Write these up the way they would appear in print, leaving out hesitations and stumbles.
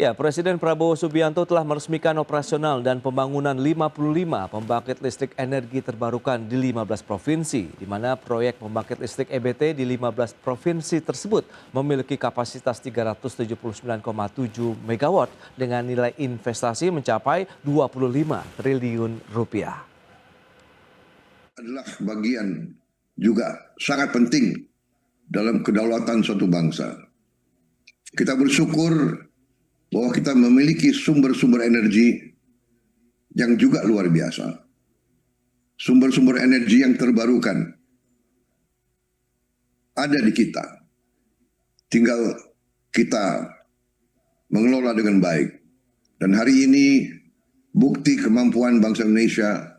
Ya, Presiden Prabowo Subianto telah meresmikan operasional dan pembangunan 55 pembangkit listrik energi terbarukan di 15 provinsi, di mana proyek pembangkit listrik EBT di 15 provinsi tersebut memiliki kapasitas 379,7 megawatt dengan nilai investasi mencapai 25 triliun rupiah. Adalah bagian juga sangat penting dalam kedaulatan suatu bangsa. Kita bersyukur bahwa kita memiliki sumber-sumber energi yang juga luar biasa. Sumber-sumber energi yang terbarukan ada di kita. Tinggal kita mengelola dengan baik. Dan hari ini bukti kemampuan bangsa Indonesia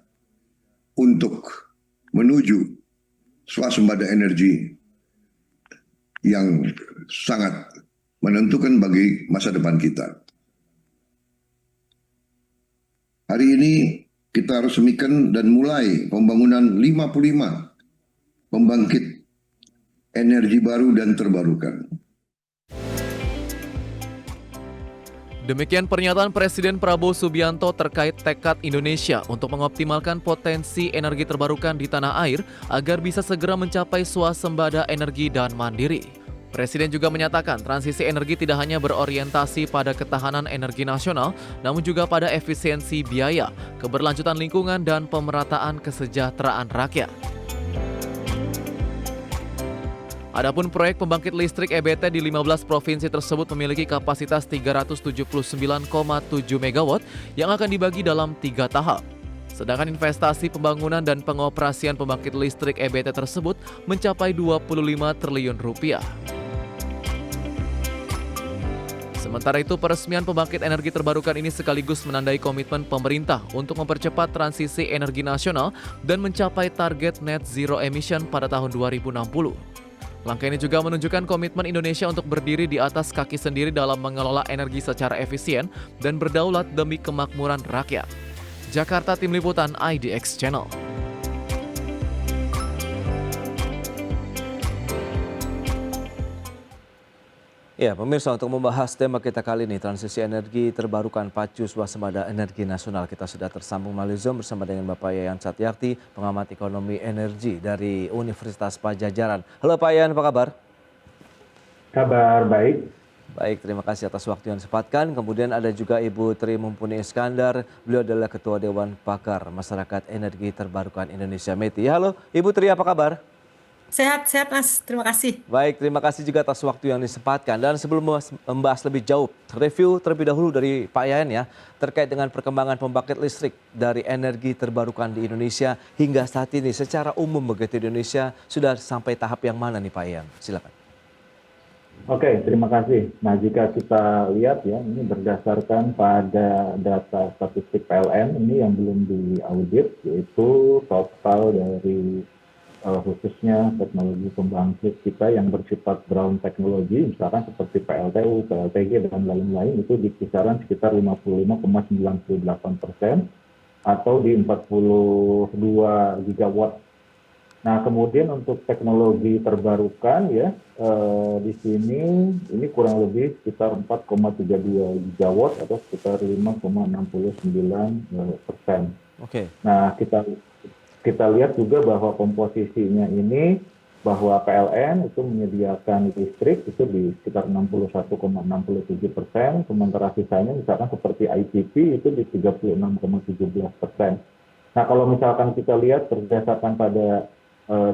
untuk menuju swasembada energi yang sangat menentukan bagi masa depan kita. Hari ini kita resmikan dan mulai pembangunan 55 pembangkit energi baru dan terbarukan. Demikian pernyataan Presiden Prabowo Subianto terkait tekad Indonesia untuk mengoptimalkan potensi energi terbarukan di tanah air agar bisa segera mencapai swasembada energi dan mandiri. Presiden juga menyatakan transisi energi tidak hanya berorientasi pada ketahanan energi nasional, namun juga pada efisiensi biaya, keberlanjutan lingkungan, dan pemerataan kesejahteraan rakyat. Adapun proyek pembangkit listrik EBT di 15 provinsi tersebut memiliki kapasitas 379,7 megawatt yang akan dibagi dalam 3 tahap. Sedangkan investasi pembangunan dan pengoperasian pembangkit listrik EBT tersebut mencapai 25 triliun rupiah. Sementara itu, peresmian pembangkit energi terbarukan ini sekaligus menandai komitmen pemerintah untuk mempercepat transisi energi nasional dan mencapai target net zero emission pada tahun 2060. Langkah ini juga menunjukkan komitmen Indonesia untuk berdiri di atas kaki sendiri dalam mengelola energi secara efisien dan berdaulat demi kemakmuran rakyat. Jakarta, Tim Liputan IDX Channel. Ya, pemirsa, untuk membahas tema kita kali ini, transisi energi terbarukan pacu swasembada energi nasional, kita sudah tersambung melalui Zoom bersama dengan Bapak Yayan Satyarti, pengamat ekonomi energi dari Universitas Padjadjaran. Halo Pak Yayan, apa kabar? Kabar baik. Baik, terima kasih atas waktu yang disempatkan. Kemudian ada juga Ibu Tri Mumpuni Iskandar, beliau adalah Ketua Dewan Pakar Masyarakat Energi Terbarukan Indonesia METI. Halo Ibu Tri, apa kabar? Sehat-sehat Mas, terima kasih. Baik, terima kasih juga atas waktu yang disempatkan. Dan sebelum membahas lebih jauh, review terlebih dahulu dari Pak Yayan ya, terkait dengan perkembangan pembangkit listrik dari energi terbarukan di Indonesia hingga saat ini. Secara umum begitu di Indonesia sudah sampai tahap yang mana nih Pak Yayan? Silakan. Oke, terima kasih. Nah, jika kita lihat ya, ini berdasarkan pada data statistik PLN ini yang belum diaudit, yaitu total dari khususnya teknologi pembangkit kita yang bersifat brown teknologi, misalkan seperti PLTU, PLTG, dan lain-lain, itu di kisaran sekitar 55,98% atau di 42 gigawatt. Nah, kemudian untuk teknologi terbarukan ya, di sini ini kurang lebih sekitar 4,32 gigawatt atau sekitar 5,69%. Oke. Nah, kita lihat juga bahwa komposisinya ini, bahwa PLN itu menyediakan listrik itu di sekitar 61,67%, sementara sisanya misalkan seperti IPP itu di 36,17%. Nah, kalau misalkan kita lihat berdasarkan pada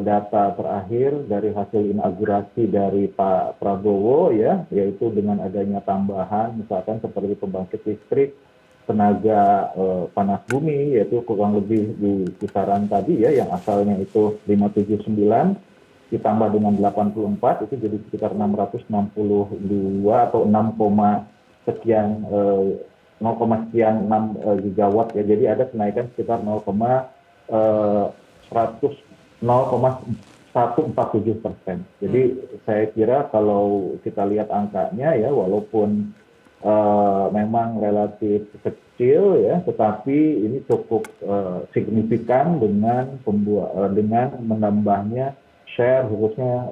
data terakhir dari hasil inaugurasi dari Pak Prabowo ya, yaitu dengan adanya tambahan misalkan seperti pembangkit listrik tenaga panas bumi, yaitu kurang lebih di kisaran tadi ya, yang asalnya itu 579 ditambah dengan 84 itu jadi sekitar 662 atau 0, sekian 6 gigawatt ya. Jadi ada kenaikan sekitar 0,147%. Jadi saya kira kalau kita lihat angkanya ya, walaupun memang relatif kecil ya, tetapi ini cukup signifikan dengan menambahnya share khususnya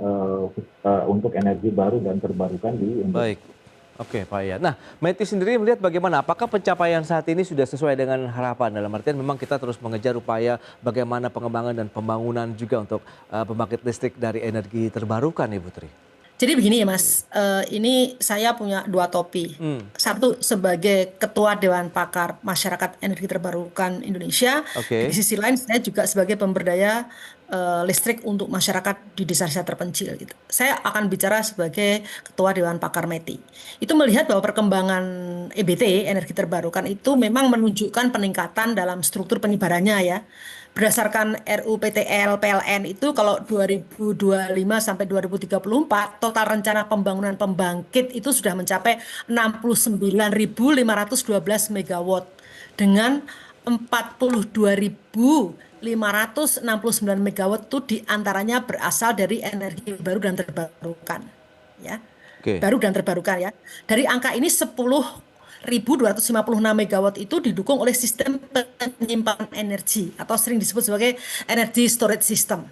untuk energi baru dan terbarukan di Indonesia. Baik. Oke, Pak Ian. Nah, Meti sendiri melihat bagaimana? Apakah pencapaian saat ini sudah sesuai dengan harapan? Dalam artian memang kita terus mengejar upaya bagaimana pengembangan dan pembangunan juga untuk pembangkit listrik dari energi terbarukan, Ibu Tri. Jadi begini ya Mas, ini saya punya dua topi. Satu sebagai Ketua Dewan Pakar Masyarakat Energi Terbarukan Indonesia. Oke. Di sisi lain saya juga sebagai pemberdaya listrik untuk masyarakat di desa-desa terpencil gitu. Saya akan bicara sebagai Ketua Dewan Pakar METI. Itu melihat bahwa perkembangan EBT, energi terbarukan itu memang menunjukkan peningkatan dalam struktur penyebarannya ya. Berdasarkan RUPTL PLN itu kalau 2025 sampai 2034 total rencana pembangunan pembangkit itu sudah mencapai 69.512 megawatt dengan 42.569 megawatt itu diantaranya berasal dari energi baru dan terbarukan ya. Oke. Baru dan terbarukan ya. Dari angka ini 10.256 megawatt itu didukung oleh sistem penyimpanan energi atau sering disebut sebagai energy storage system.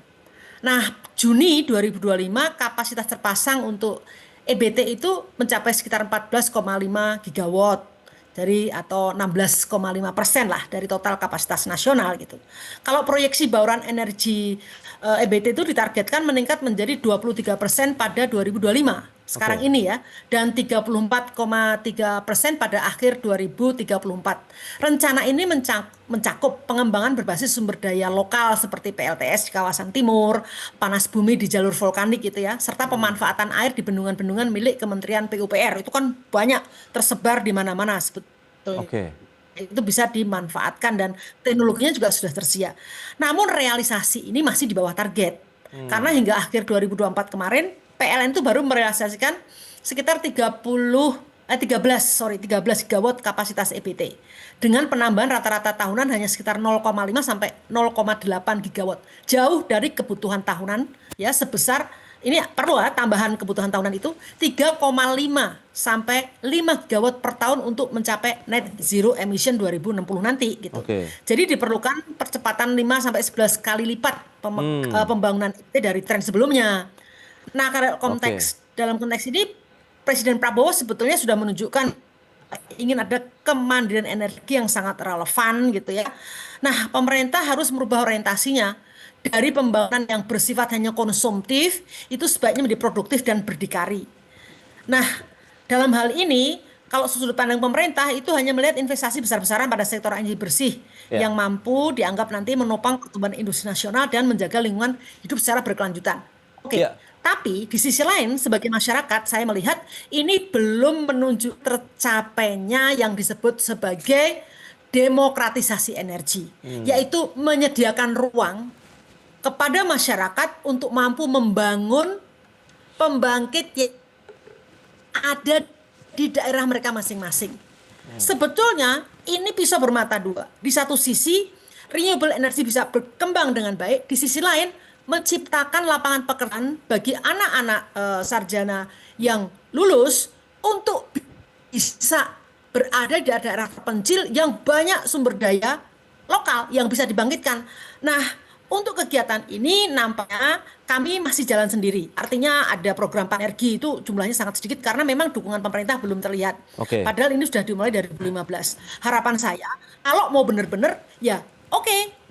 Nah, Juni 2025 kapasitas terpasang untuk EBT itu mencapai sekitar 14,5 gigawatt dari atau 16,5% lah dari total kapasitas nasional gitu. Kalau proyeksi bauran energi EBT itu ditargetkan meningkat menjadi 23% pada 2025. Sekarang ini ya, dan 34,3% pada akhir 2034. Rencana ini mencakup pengembangan berbasis sumber daya lokal seperti PLTS di kawasan timur, panas bumi di jalur vulkanik gitu ya, serta pemanfaatan air di bendungan-bendungan milik Kementerian PUPR. Itu kan banyak tersebar di mana-mana sebetulnya. Oke. Itu bisa dimanfaatkan dan teknologinya juga sudah tersedia. Namun realisasi ini masih di bawah target. Karena hingga akhir 2024 kemarin PLN itu baru merealisasikan sekitar 13 gigawatt kapasitas EBT. Dengan penambahan rata-rata tahunan hanya sekitar 0,5 sampai 0,8 gigawatt. Jauh dari kebutuhan tahunan ya sebesar ini perlu ya tambahan kebutuhan tahunan itu 3,5 sampai 5 gigawatt per tahun untuk mencapai net zero emission 2060 nanti gitu. Oke. Jadi diperlukan percepatan 5 sampai 11 kali lipat pembangunan EBT dari tren sebelumnya. Nah, karena dalam konteks ini Presiden Prabowo sebetulnya sudah menunjukkan ingin ada kemandirian energi yang sangat relevan gitu ya. Nah, pemerintah harus merubah orientasinya dari pembangunan yang bersifat hanya konsumtif itu sebaiknya menjadi produktif dan berdikari. Nah, dalam hal ini kalau sudut pandang pemerintah itu hanya melihat investasi besar-besaran pada sektor energi bersih yang mampu dianggap nanti menopang pertumbuhan industri nasional dan menjaga lingkungan hidup secara berkelanjutan. Oke. Tapi di sisi lain sebagai masyarakat saya melihat ini belum menunjuk tercapainya yang disebut sebagai demokratisasi energi, yaitu menyediakan ruang kepada masyarakat untuk mampu membangun pembangkit yang ada di daerah mereka masing-masing. Sebetulnya ini bisa bermata dua. Di satu sisi renewable energy bisa berkembang dengan baik, di sisi lain menciptakan lapangan pekerjaan bagi anak-anak sarjana yang lulus untuk bisa berada di daerah terpencil yang banyak sumber daya lokal yang bisa dibangkitkan. Nah, untuk kegiatan ini nampaknya kami masih jalan sendiri. Artinya ada program Panergi itu jumlahnya sangat sedikit karena memang dukungan pemerintah belum terlihat. Padahal ini sudah dimulai dari 2015. Harapan saya kalau mau benar-benar ya oke.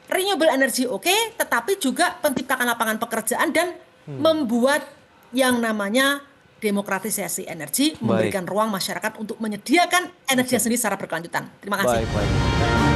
Renewable energy oke, tetapi juga menciptakan lapangan pekerjaan dan membuat yang namanya demokratisasi energi, memberikan ruang masyarakat untuk menyediakan energi sendiri secara berkelanjutan. Terima kasih. Baik.